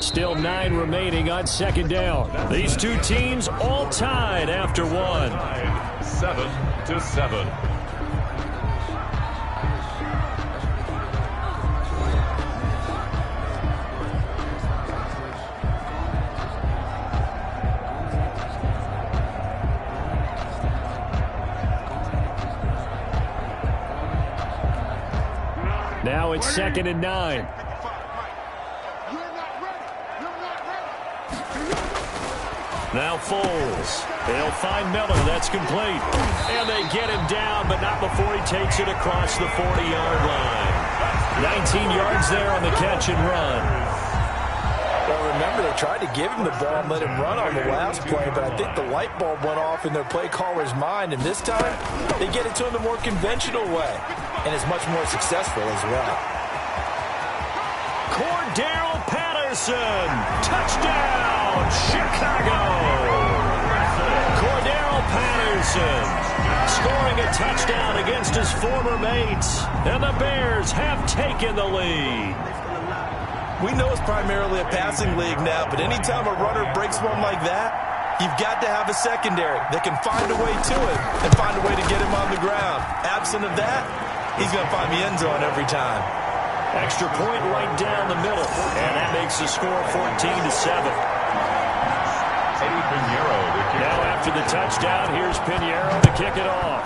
Still 9 remaining on second down. These two teams all tied after one. 7-7. Now it's 2nd and 9. Now Foles. They'll find Miller. That's complete. And they get him down, but not before he takes it across the 40-yard line. 19 yards there on the catch and run. Well, remember, they tried to give him the ball and let him run on the last play, but I think the light bulb went off in their play caller's mind, and this time they get it to him the more conventional way, and it's much more successful as well. Cordero Patterson, touchdown, Chicago. Cordero Patterson scoring a touchdown against his former mates, and the Bears have taken the lead. We know it's primarily a passing league now, but anytime a runner breaks one like that, you've got to have a secondary that can find a way to him and find a way to get him on the ground. Absent of that, he's going to find the end zone every time. Extra point right down the middle, and that makes the score 14-7. Now after the touchdown, here's Pinheiro to kick it off.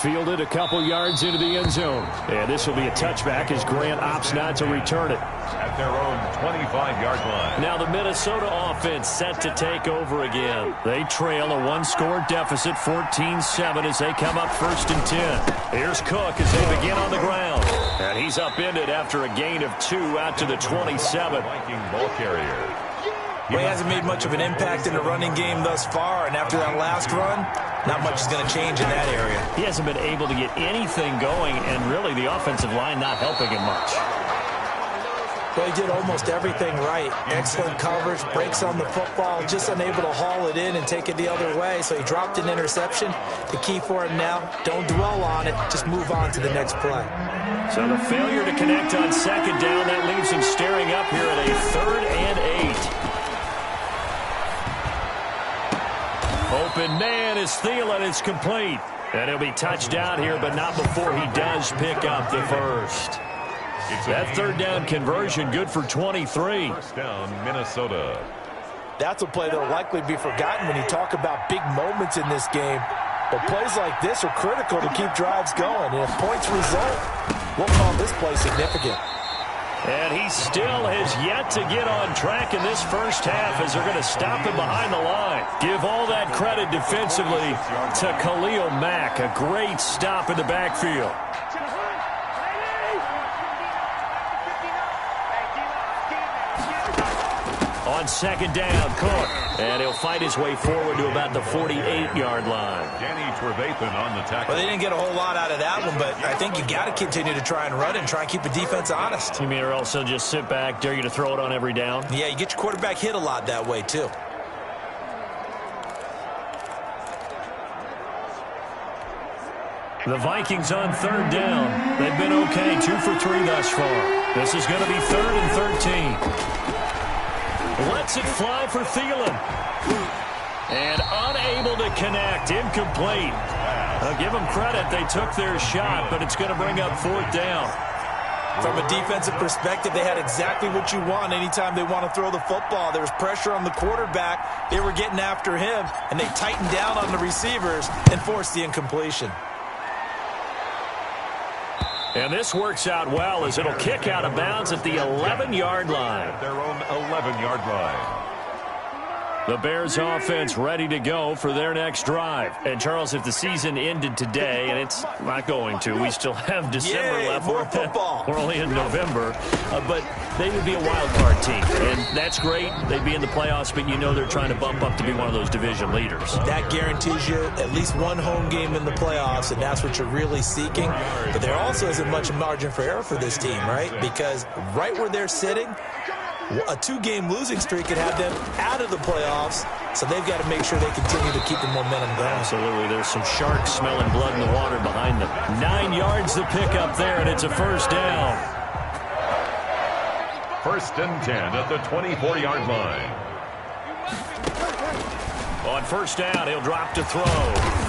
Fielded a couple yards into the end zone. And this will be a touchback as Grant opts not to return it. At their own 25-yard line. Now the Minnesota offense set to take over again. They trail a one-score deficit, 14-7, as they come up 1st and 10. Here's Cook as they begin on the ground. And he's upended after a gain of 2 out to the 27. Viking ball carrier. Well, he hasn't made much of an impact in the running game thus far, and after that last run, not much is going to change in that area. He hasn't been able to get anything going, and really the offensive line not helping him much. Well, he did almost everything right. Excellent coverage, breaks on the football, just unable to haul it in and take it the other way, so he dropped an interception. The key for him now, don't dwell on it, just move on to the next play. So the failure to connect on second down, that leaves him staring up here at a 3rd and 8. Open man is Thielen. It's complete. And he'll be touched down here, but not before he does pick up the first. That 3rd down conversion good for 23. 1st down, Minnesota. That's a play that will likely be forgotten when you talk about big moments in this game. But plays like this are critical to keep drives going. And if points result, we'll call this play significant. And he still has yet to get on track in this first half as they're going to stop him behind the line. Give all that credit defensively to Khalil Mack. A great stop in the backfield. On second down, Cook. And he'll fight his way forward to about the 48-yard line. Danny Trevathan on the tackle. Well, they didn't get a whole lot out of that one, but I think you got to continue to try and run and try and keep the defense honest. You mean or also just sit back, dare you to throw it on every down? Yeah, you get your quarterback hit a lot that way, too. The Vikings on 3rd down. They've been okay, 2 for 3 thus far. This is going to be 3rd and 13. Lets it fly for Thielen. And unable to connect. Incomplete. I'll give them credit. They took their shot, but it's going to bring up 4th down. From a defensive perspective, they had exactly what you want anytime they want to throw the football. There was pressure on the quarterback. They were getting after him, and they tightened down on the receivers and forced the incompletion. And this works out well as it'll kick out of bounds at the 11-yard line. At their own 11-yard line. The Bears offense ready to go for their next drive. And, Charles, if the season ended today, and it's not going to, we still have December left. More football. We're only in November. But they would be a wild card team. And that's great. They'd be in the playoffs, but you know they're trying to bump up to be one of those division leaders. That guarantees you at least one home game in the playoffs, and that's what you're really seeking. But there also isn't much margin for error for this team, right? Because right where they're sitting, a 2-game losing streak could have them out of the playoffs, so they've got to make sure they continue to keep the momentum going. Absolutely. There's some sharks smelling blood in the water behind them. 9 yards to pick up there, and it's a 1st down. First and 10 at the 24-yard line. On first down, he'll drop to throw.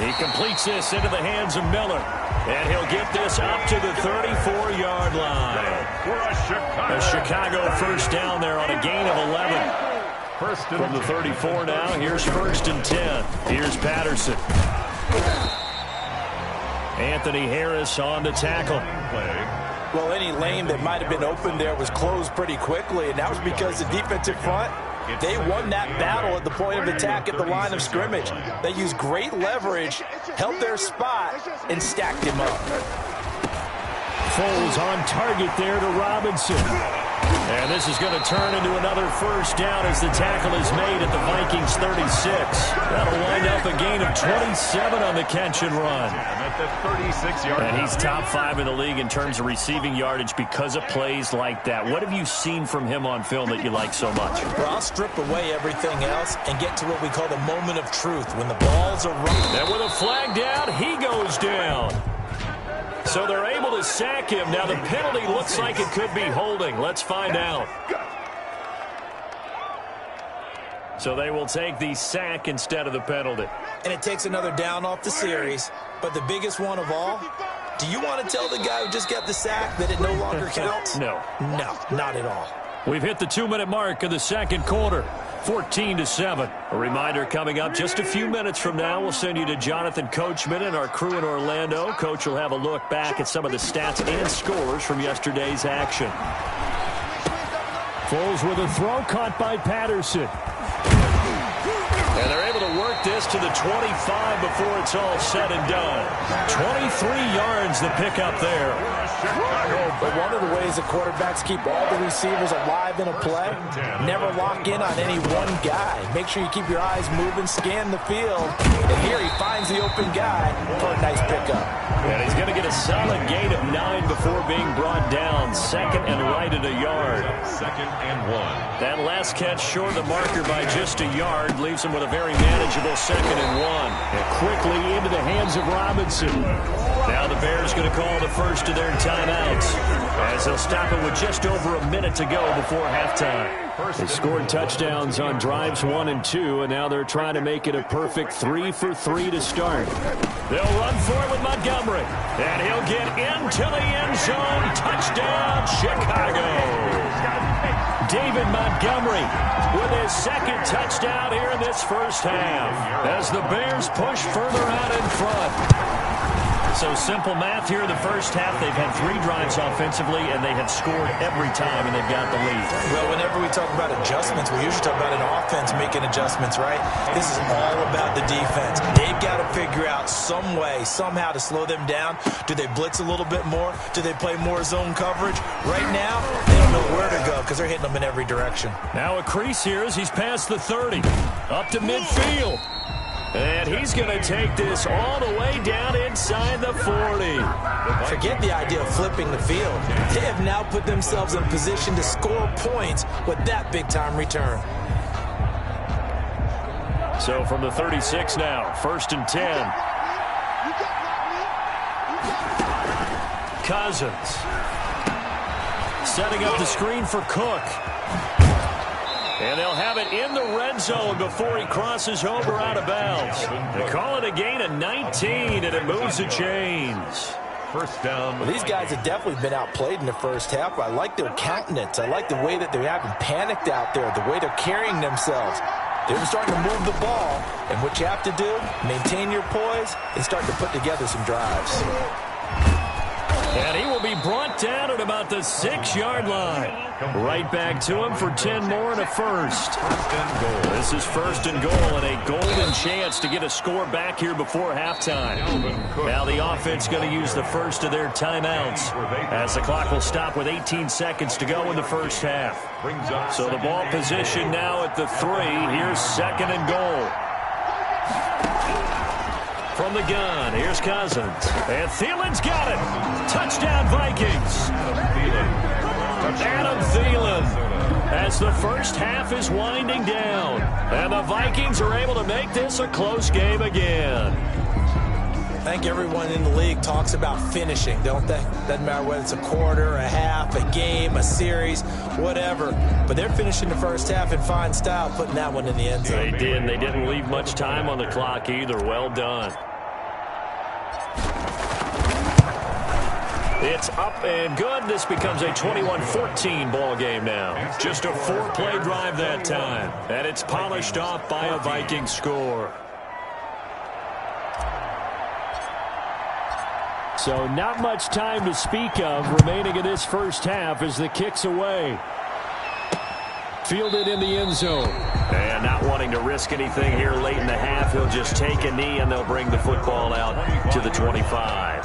He completes this into the hands of Miller. And he'll get this up to the 34-yard line. A Chicago first down there on a gain of 11. From the 34 now, here's first and 10. Here's Patterson. Anthony Harris on the tackle. Well, any lane that might have been open there was closed pretty quickly, and that was because the defensive front, they won that battle at the point of attack at the line of scrimmage. They used great leverage, held their spot, and stacked him up. Foles on target there to Robinson. And this is going to turn into another first down as the tackle is made at the Vikings 36. That'll wind up a gain of 27 on the catch and run. And he's top 5 in the league in terms of receiving yardage because of plays like that. What have you seen from him on film that you like so much? Well, I'll strip away everything else and get to what we call the moment of truth, when the balls are running. And with a flag down, he goes down. So they're able to sack him. Now the penalty looks like it could be holding. Let's find out. So they will take the sack instead of the penalty. And it takes another down off the series. But the biggest one of all, do you want to tell the guy who just got the sack that it no longer counts? No. No, not at all. We've hit the 2-minute mark of the second quarter. 14-7. A reminder coming up just a few minutes from now. We'll send you to Jonathan Coachman and our crew in Orlando. Coach will have a look back at some of the stats and scores from yesterday's action. Foles with a throw caught by Patterson. And they're able to work this to the 25 before it's all said and done. 23 yards the pickup there. But one of the ways the quarterbacks keep all the receivers alive in a play, never lock in on any one guy. Make sure you keep your eyes moving, scan the field. And here he finds the open guy for a nice pickup. And he's going to get a solid gain of 9 before being brought down. Second and right at a yard. Second and 1. That last catch short of the marker by just a yard leaves him with a very manageable second and 1. And quickly into the hands of Robinson. Now the Bears going to call the first of their timeouts as they'll stop it with just over a minute to go before halftime. They scored touchdowns on drives 1 and 2, and now they're trying to make it a perfect 3 for 3 to start. They'll run for it with Montgomery, and he'll get into the end zone. Touchdown, Chicago. David Montgomery with his second touchdown here in this first half as the Bears push further out in front. So simple math here in the first half. They've had 3 drives offensively, and they have scored every time, and they've got the lead. Well, whenever we talk about adjustments, we usually talk about an offense making adjustments, right? This is all about the defense. They've got to figure out some way, somehow to slow them down. Do they blitz a little bit more? Do they play more zone coverage? Right now, they don't know where to go because they're hitting them in every direction. Now a crease here as he's past the 30, up to midfield. And he's going to take this all the way down inside the 40. Forget the idea of flipping the field. They have now put themselves in a position to score points with that big-time return. So from the 36 now, first and 10. Cousins. Setting up the screen for Cook. And they'll have it in the red zone before he crosses over out of bounds. They call it a gain of 19, and it moves the chains. First down. Well, these guys have definitely been outplayed in the first half. I like their countenance. I like the way that they haven't panicked out there, the way they're carrying themselves. They're starting to move the ball, and what you have to do, maintain your poise and start to put together some drives. And he will be brought down at about the 6-yard line. Right back to him for 10 more and a first. This is first and goal and a golden chance to get a score back here before halftime. Now the offense going to use the first of their timeouts as the clock will stop with 18 seconds to go in the first half. So the ball position now at the 3. Here's second and goal. From the gun, here's Cousins. And Thielen's got it. Touchdown, Vikings. Adam Thielen as the first half is winding down. And the Vikings are able to make this a close game again. I think everyone in the league talks about finishing, don't they? Doesn't matter whether it's a quarter, a half, a game, a series, whatever. But they're finishing the first half in fine style, putting that one in the end zone. They did. They didn't leave much time on the clock either. Well done. It's up and good. This becomes a 21-14 ball game now. Just a 4-play drive that time. And it's polished off by a Viking score. So not much time to speak of remaining in this first half as the kick's away. Fielded in the end zone. And not wanting to risk anything here late in the half, he'll just take a knee and they'll bring the football out to the 25.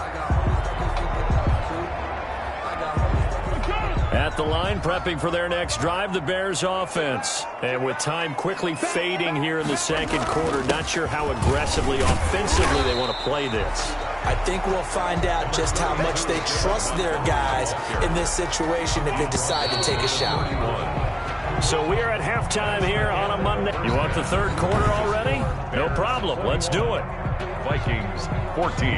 At the line, prepping for their next drive, the Bears offense. And with time quickly fading here in the second quarter, not sure how aggressively, offensively they want to play this. I think we'll find out just how much they trust their guys in this situation if they decide to take a shot. So we are at halftime here on a Monday. You want the third quarter already? No problem. Let's do it. Vikings 14.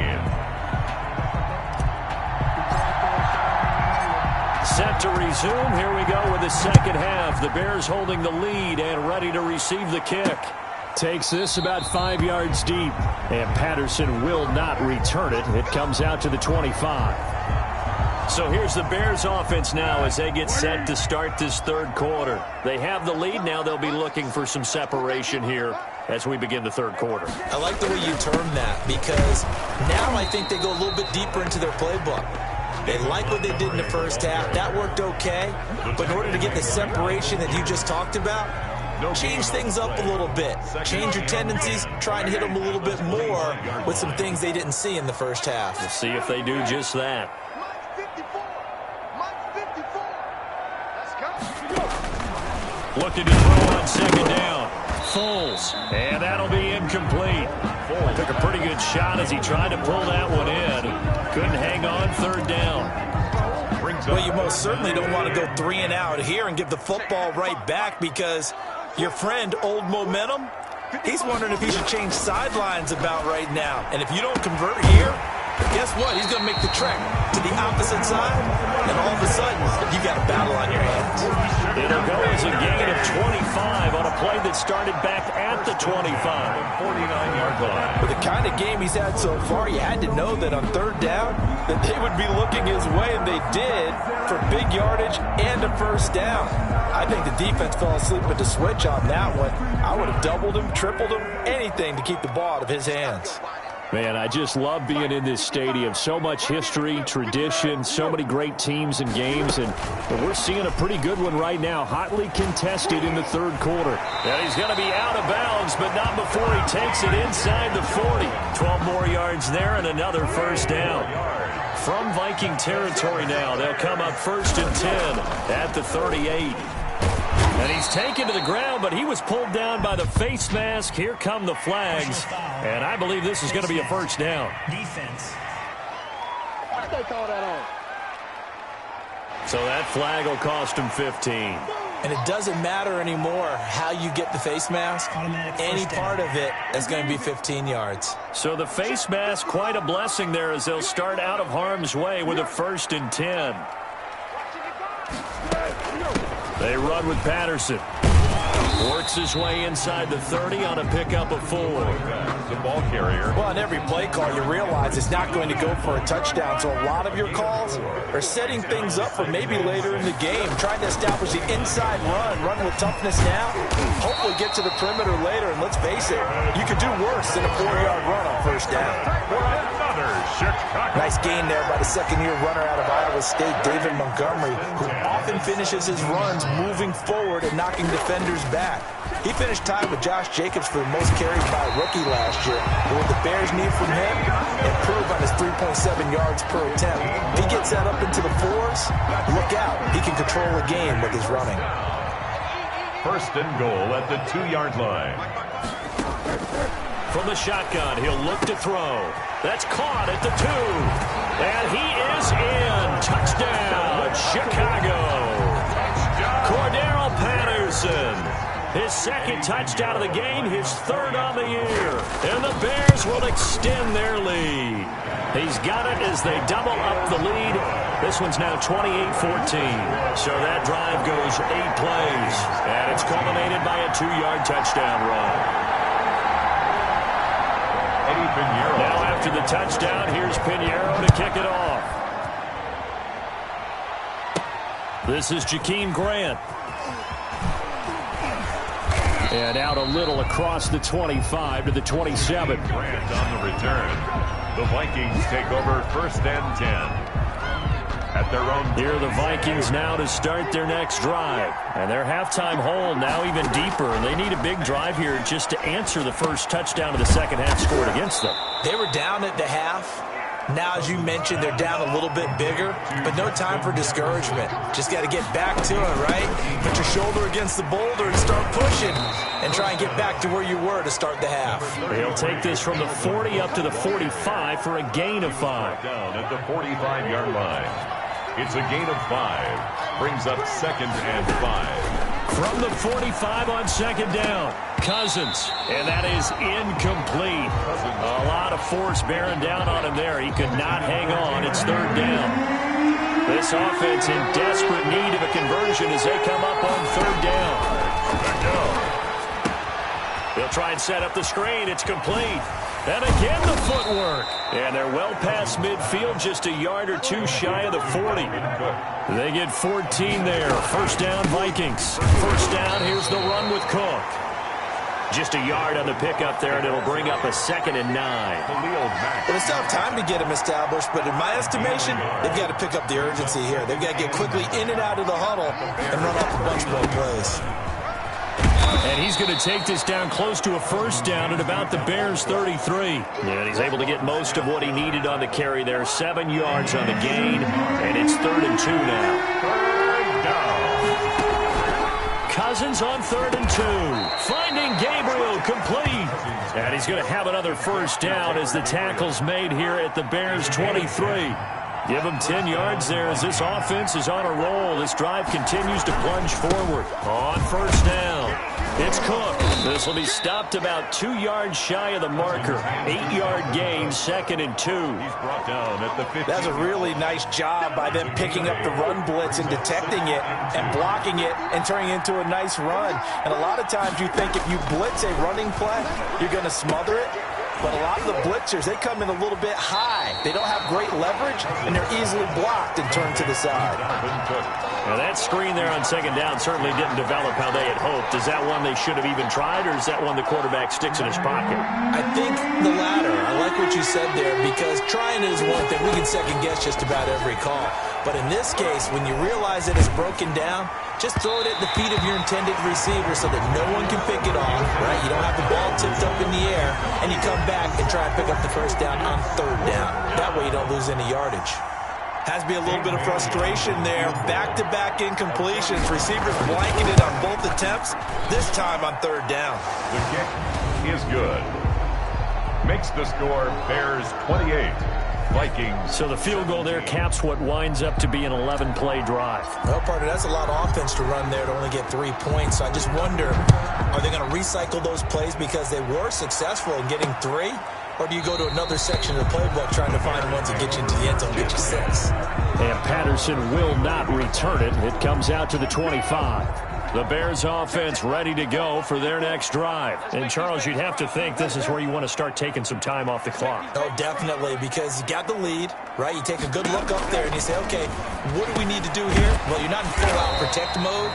Set to resume. Here we go with the second half. The Bears holding the lead and ready to receive the kick. Takes this about 5 yards deep. And Patterson will not return it. It comes out to the 25. So here's the Bears offense now as they get set to start this third quarter. They have the lead. Now they'll be looking for some separation here as we begin the third quarter. I like the way you term that because now I think they go a little bit deeper into their playbook. They like what they did in the first half. That worked okay. But in order to get the separation that you just talked about, change things up a little bit. Change your tendencies. Try and hit them a little bit more with some things they didn't see in the first half. We'll see if they do just that. Looking to throw on second down. Foles. And that'll be incomplete. Took a pretty good shot as he tried to pull that one in. Couldn't hang on third down. Well, you most certainly don't want to go 3 and out here and give the football right back because your friend, Old Momentum, he's wondering if he should change sidelines about right now. And if you don't convert here, guess what? He's going to make the trek to the opposite side, and all of a sudden, you got a battle on your hands. It'll go as a gain of 25 on a play that started back at the 25. 49-yard line. With the kind of game he's had so far, you had to know that on third down that they would be looking his way, and they did, for big yardage and a first down. I think the defense fell asleep at the switch on that one. I would have doubled him, tripled him, anything to keep the ball out of his hands. Man, I just love being in this stadium. So much history, tradition, so many great teams and games, and we're seeing a pretty good one right now. Hotly contested in the third quarter. And he's going to be out of bounds, but not before he takes it inside the 40. 12 more yards there and another first down. From Viking territory now, they'll come up 1st and 10 at the 38. And he's taken to the ground, but he was pulled down by the face mask. Here come the flags. And I believe this is going to be a first down. Defense. What they call that on? So that flag will cost him 15. And it doesn't matter anymore how you get the face mask. Any part of it is going to be 15 yards. So the face mask, quite a blessing there as they'll start out of harm's way with a 1st and 10. They run with Patterson. Works his way inside the 30 on a pickup of 4. The ball carrier. Well, on every play call, you realize it's not going to go for a touchdown. So a lot of your calls are setting things up for maybe later in the game, trying to establish the inside run with toughness now. Hopefully get to the perimeter later. And let's face it, you could do worse than a 4-yard run on first down. Nice gain there by the second-year runner out of Iowa State, David Montgomery, who often finishes his runs moving forward and knocking defenders back. He finished tied with Josh Jacobs for the most carries by a rookie last year. But what the Bears need from him, improve on his 3.7 yards per attempt. If he gets that up into the 4s, look out. He can control the game with his running. 1st and goal at the 2-yard line. From the shotgun, he'll look to throw. That's caught at the 2. And he is in. Touchdown, Chicago. Cordero Patterson. His second touchdown of the game, his third on the year. And the Bears will extend their lead. He's got it as they double up the lead. This one's now 28-14. So that drive goes 8 plays. And it's culminated by a 2-yard touchdown run. Now after the touchdown, here's Pinheiro to kick it off. This is Jakeem Grant. And out a little across the 25 to the 27. Grant on the return. The Vikings take over 1st and 10. At their own. Here are the Vikings now to start their next drive. And their halftime hole now even deeper. And they need a big drive here just to answer the first touchdown of the second half scored against them. They were down at the half. Now, as you mentioned, they're down a little bit bigger, but no time for discouragement. Just got to get back to it, right? Put your shoulder against the boulder and start pushing and try and get back to where you were to start the half. He'll take this from the 40 up to the 45 for a gain of 5. Down at the 45-yard line. It's a gain of 5. Brings up 2nd and 5. From the 45 on 2nd down, Cousins. And that is incomplete. A lot of force bearing down on him there. He could not hang on. It's 3rd down. This offense in desperate need of a conversion as they come up on 3rd down. They'll try and set up the screen. It's complete. And again the footwork. And they're well past midfield, just a yard or 2 shy of the 40. They get 14 there. 1st down, Vikings. 1st down, here's the run with Cook. Just a yard on the pickup there, and it'll bring up a 2nd and 9. Well, they still have time to get him established, but in my estimation, they've got to pick up the urgency here. They've got to get quickly in and out of the huddle and run off a bunch more plays. And he's going to take this down close to a 1st down at about the Bears' 33. And he's able to get most of what he needed on the carry there. 7 yards on the gain, and it's 3rd and 2 now. 3rd down. Cousins on 3rd and 2. Finding Gabriel, complete. And he's going to have another 1st down as the tackle's made here at the Bears' 23. Give him 10 yards there as this offense is on a roll. This drive continues to plunge forward. On 1st down, it's Cook. This will be stopped about 2 yards shy of the marker. 8-yard gain, 2nd and 2. He's brought down at the 50. That's a really nice job by them picking up the run blitz and detecting it and blocking it and turning it into a nice run. And a lot of times you think if you blitz a running play, you're going to smother it. But a lot of the blitzers, they come in a little bit high. They don't have great leverage, and they're easily blocked and turned to the side. Now that screen there on 2nd down certainly didn't develop how they had hoped. Is that one they should have even tried, or is that one the quarterback sticks in his pocket? I think the latter. I like what you said there, because trying is one thing. We can second-guess just about every call. But in this case, when you realize that it's broken down, just throw it at the feet of your intended receiver so that no one can pick it off, right? You don't have the ball tipped up in the air, and you come back and try and pick up the 1st down on 3rd down. That way you don't lose any yardage. Has to be a little bit of frustration there. Back-to-back incompletions. Receivers blanketed on both attempts, this time on 3rd down. The kick is good. Makes the score Bears 28. Vikings. So the field goal there caps what winds up to be an 11-play drive. Well, partner, that's a lot of offense to run there to only get 3 points. So I just wonder, are they going to recycle those plays because they were successful in getting 3? Or do you go to another section of the playbook trying to find ones that get you into the end zone, get you 6? And Patterson will not return it. It comes out to the 25. The Bears offense ready to go for their next drive. And, Charles, you'd have to think this is where you want to start taking some time off the clock. Oh, definitely, because you got the lead, right? You take a good look up there and you say, okay, what do we need to do here? Well, you're not in full-out protect mode.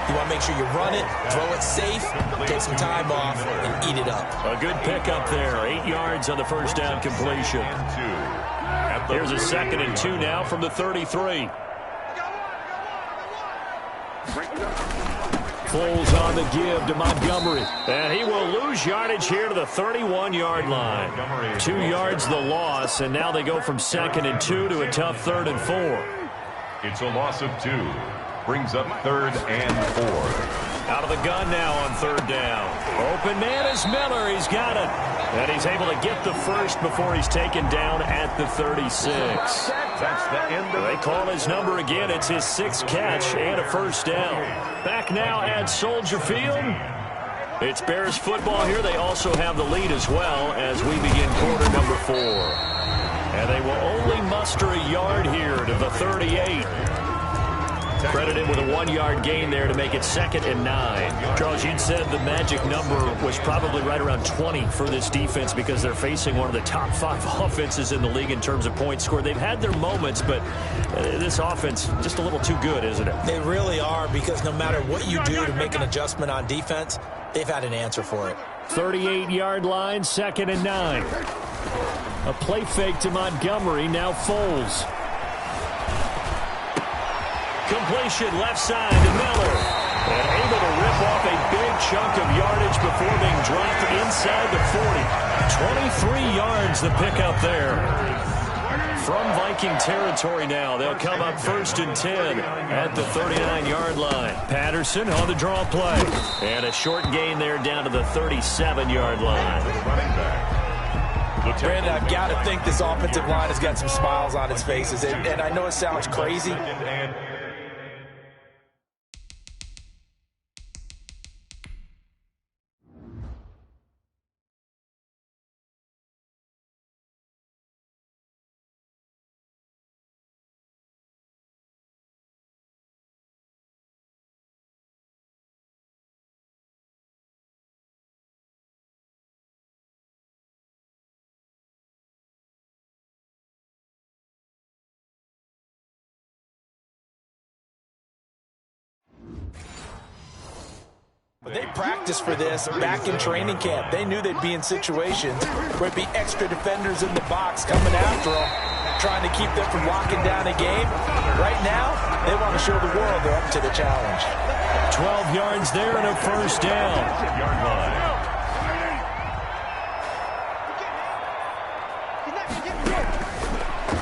You want to make sure you run it, throw it safe, take some time off, and eat it up. A good pickup there. 8 yards on the 1st down completion. Here's a 2nd and 2 now from the 33. Foles on the give to Montgomery. And he will lose yardage here to the 31-yard line. 2 yards the loss, and now they go from 2nd and 2 to a tough 3rd and 4. It's a loss of 2. Brings up 3rd and 4. Out of the gun now on 3rd down. Open man is Miller. He's got it. And he's able to get the first before he's taken down at the 36. That's the end of They call his number again. It's his 6th catch and a 1st down. Back now at Soldier Field. It's Bears football here. They also have the lead as well as we begin quarter number 4. And they will only muster a yard here to the 38. Credited with a 1-yard gain there to make it 2nd and 9. Charles, you'd said the magic number was probably right around 20 for this defense because they're facing one of the top 5 offenses in the league in terms of points scored. They've had their moments, but this offense just a little too good, isn't it? They really are, because no matter what you do to make an adjustment on defense, they've had an answer for it. 38-yard line, 2nd and 9. A play fake to Montgomery, now Foles. Completion left side to Miller. And able to rip off a big chunk of yardage before being dropped inside the 40. 23 yards the pickup there. From Viking territory now, they'll come up 1st and 10 at the 39-yard line. Patterson on the draw play. And a short gain there down to the 37-yard line. Brandon, I've got to think this offensive line has got some smiles on its faces. And I know it sounds crazy. But they practiced for this back in training camp. They knew they'd be in situations where it'd be extra defenders in the box coming after them, trying to keep them from locking down a game. Right now, they want to show the world they're up to the challenge. 12 yards there and a 1st down.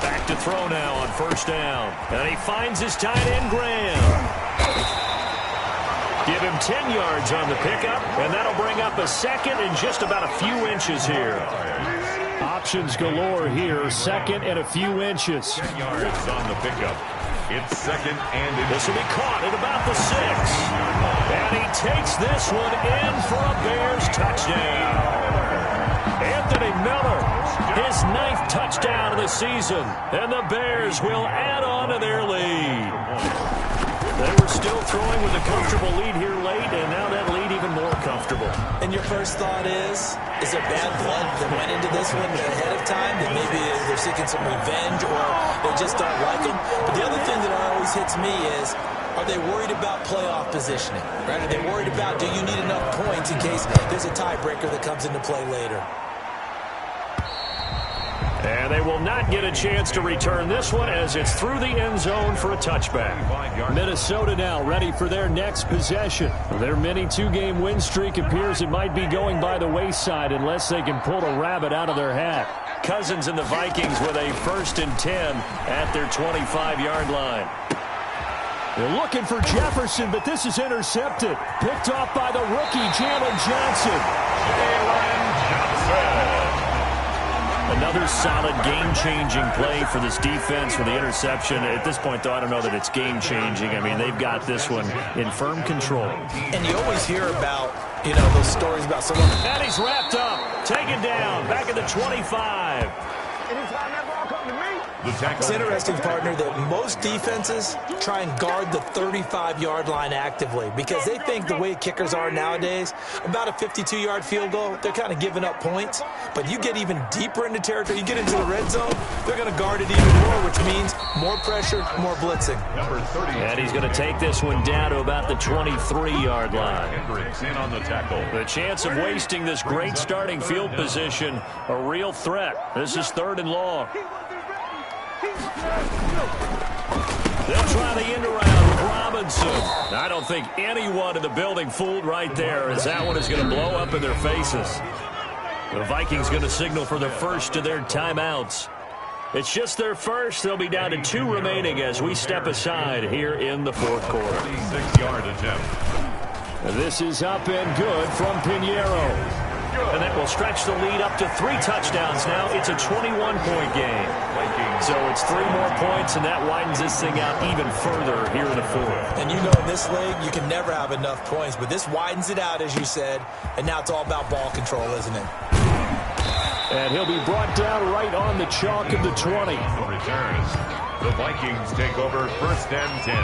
Back to throw now on 1st down. And he finds his tight end, Graham. Give him 10 yards on the pickup, and that'll bring up a 2nd and just about a few inches here. Options galore here, 2nd and a few inches. 10 yards on the pickup. It's 2nd and this will be caught at about the 6. And he takes this one in for a Bears touchdown. Anthony Miller, his 9th touchdown of the season, and the Bears will add on to their lead. They were still throwing with a comfortable lead here late, and now that lead even more comfortable. And your first thought is it bad blood that went into this one ahead of time? That maybe they're seeking some revenge, or they just don't like them? But the other thing that always hits me is, are they worried about playoff positioning? Right? Are they worried about, do you need enough points in case there's a tiebreaker that comes into play later? And they will not get a chance to return this one as it's through the end zone for a touchback. Minnesota now ready for their next possession. Their mini 2-game win streak appears it might be going by the wayside unless they can pull a rabbit out of their hat. Cousins and the Vikings with a 1st and 10 at their 25-yard line. They're looking for Jefferson, but this is intercepted. Picked off by the rookie, Jalen Johnson. Another solid game-changing play for this defense for the interception. At this point, though, I don't know that it's game-changing. I mean, they've got this one in firm control. And you always hear about, those stories about someone. And he's wrapped up, taken down, back at the 25. Anytime that ball come to me, It's interesting, partner, that most defenses try and guard the 35-yard line actively because they think the way kickers are nowadays, about a 52-yard field goal, they're kind of giving up points. But you get even deeper into territory, you get into the red zone, they're going to guard it even more, which means more pressure, more blitzing. Number 30. And he's going to take this one down to about the 23-yard line. Hendricks in on the tackle. The chance of wasting this great starting field position, a real threat. This is 3rd and long. They'll try the end around with Robinson. I don't think anyone in the building fooled right there, as that one is going to blow up in their faces. The Vikings going to signal for the first of their timeouts. It's just their first. They'll be down to 2 remaining as we step aside here in the 4th quarter. 36-yard attempt. This is up and good from Pinheiro. And that will stretch the lead up to 3 touchdowns now. It's a 21-point game. So it's 3 more points, and that widens this thing out even further here in the fourth. And you know, in this league, you can never have enough points, but this widens it out, as you said, and now it's all about ball control, isn't it? And he'll be brought down right on the chalk of the 20. Returns. The Vikings take over 1st and 10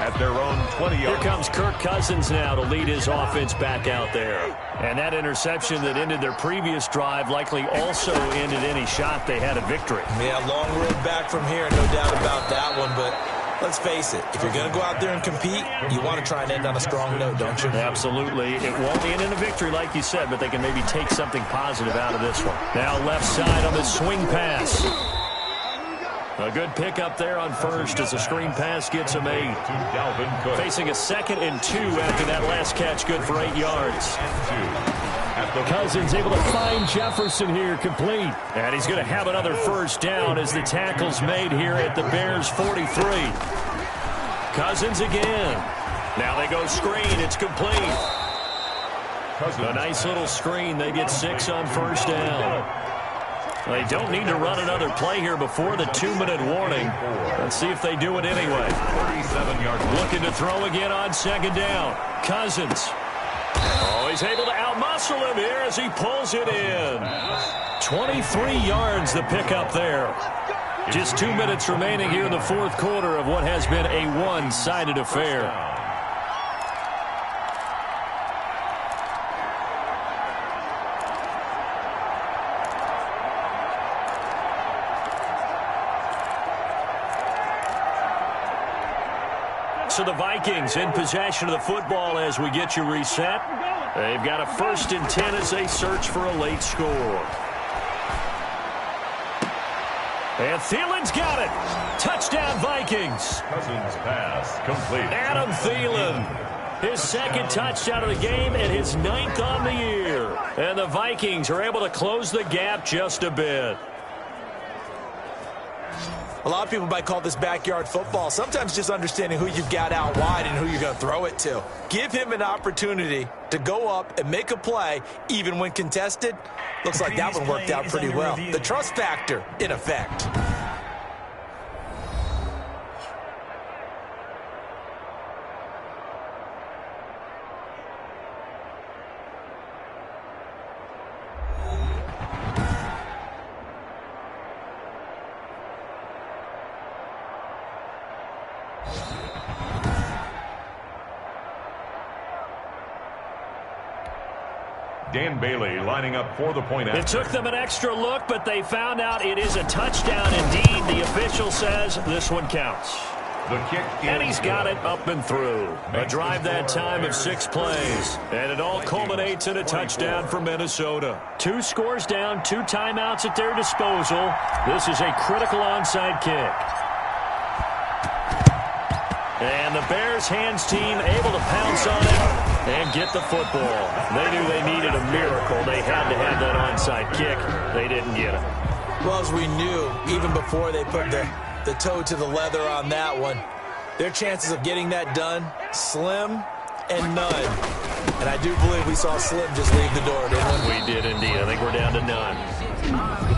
at their own 20-yard. Here comes Kirk Cousins now to lead his offense back out there. And that interception that ended their previous drive likely also ended any shot they had a victory. Yeah, long road back from here, no doubt about that one, but let's face it, if you're going to go out there and compete, you want to try and end on a strong note, don't you? Absolutely. It won't end in a victory like you said, but they can maybe take something positive out of this one. Now left side on the swing pass. A good pickup there on first as the screen pass gets him 8. Facing a 2nd and 2 after that last catch, good for 8 yards. Cousins able to find Jefferson here, complete. And he's going to have another first down as the tackle's made here at the Bears' 43. Cousins again. Now they go screen. It's complete. A nice little screen. They get 6 on first down. They don't need to run another play here before the 2-minute warning. Let's see if they do it anyway. 37-yard. Looking to throw again on 2nd down. Cousins. Oh, he's able to outmuscle him here as he pulls it in. 23 yards the pickup there. Just 2 minutes remaining here in the fourth quarter of what has been a one-sided affair. So the Vikings in possession of the football as we get you reset. They've got a 1st and 10 as they search for a late score. And Thielen's got it. Touchdown Vikings. Cousins pass complete. Adam Thielen. His 2nd touchdown of the game and his 9th on the year. And the Vikings are able to close the gap just a bit. A lot of people might call this backyard football. Sometimes just understanding who you've got out wide and who you're going to throw it to. Give him an opportunity to go up and make a play, even when contested. Looks like that one worked out pretty well. The trust factor in effect. Dan Bailey lining up for the point after. It took them an extra look, but they found out it is a touchdown indeed. The official says this one counts. The kick and he's got it up and through. A drive that time of 6 plays. And it all culminates in a touchdown for Minnesota. 2 scores down, 2 timeouts at their disposal. This is a critical onside kick. And the Bears hands team able to pounce on it and get the football. They knew they needed a miracle. They had to have that onside kick. They didn't get it. Well, as we knew, even before they put the toe to the leather on that one, their chances of getting that done, slim and none. And I do believe we saw Slim just leave the door, didn't we? We did indeed. I think we're down to none.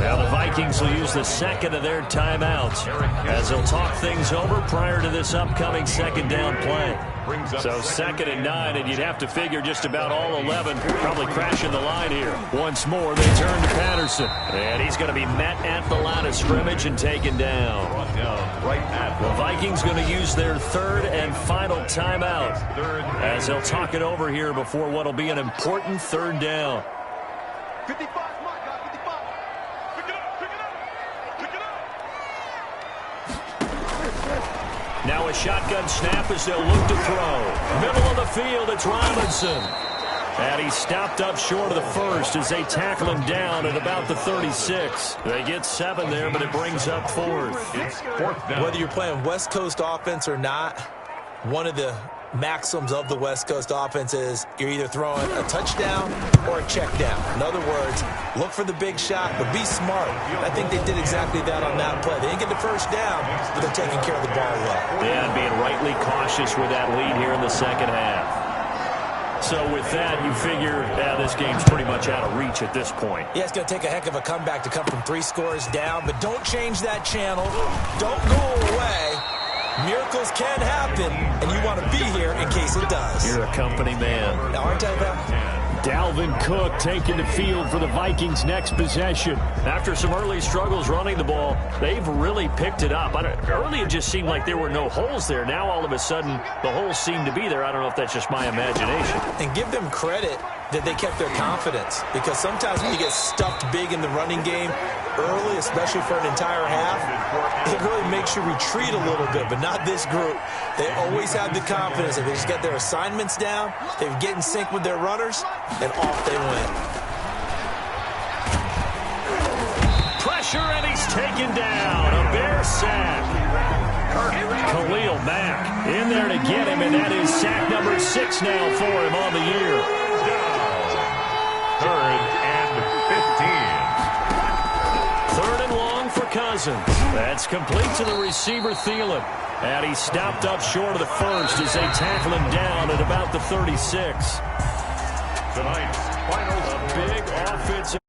Now the Vikings will use the 2nd of their timeouts as they'll talk things over prior to this upcoming 2nd down play. So 2nd and 9, and you'd have to figure just about all 11 probably crashing the line here. Once more, they turn to Patterson. And he's going to be met at the line of scrimmage and taken down. The Vikings going to use their 3rd and final timeout as they'll talk it over here before what will be an important 3rd down. 55, Mike, 55. Pick it up, pick it up, pick it up. Now a shotgun snap as they'll look to throw. Middle of the field, it's Robinson. And he stopped up short of the first as they tackle him down at about the 36. They get 7 there, but it brings up 4th. It's 4th down. Whether you're playing West Coast offense or not, one of the maxims of the West Coast offense is you're either throwing a touchdown or a check down. In other words, look for the big shot, but be smart. I think they did exactly that on that play. They didn't get the first down, but they're taking care of the ball well. Yeah, and being rightly cautious with that lead here in the 2nd half. So with that, you figure, this game's pretty much out of reach at this point. Yeah, it's going to take a heck of a comeback to come from 3 scores down, but don't change that channel. Don't go away. Miracles can happen, and you want to be here in case it does. You're a company man. Now, aren't I, Val? Dalvin Cook taking the field for the Vikings' next possession. After some early struggles running the ball, they've really picked it up. Early, it just seemed like there were no holes there. Now, all of a sudden, the holes seem to be there. I don't know if that's just my imagination. And give them credit that they kept their confidence, because sometimes when you get stuffed big in the running game early, especially for an entire half, it really makes you retreat a little bit, but not this group. They always have the confidence that they just get their assignments down, they get in sync with their runners, and off they went. Pressure, and he's taken down. A Bear sack. Khalil Mack in there to get him, and that is sack number 6 now for him on the year. 3rd and 15. 3rd and long for Cousins. That's complete to the receiver, Thielen. And he stopped up short of the first as they tackle him down at about the 36. Tonight's final A big offensive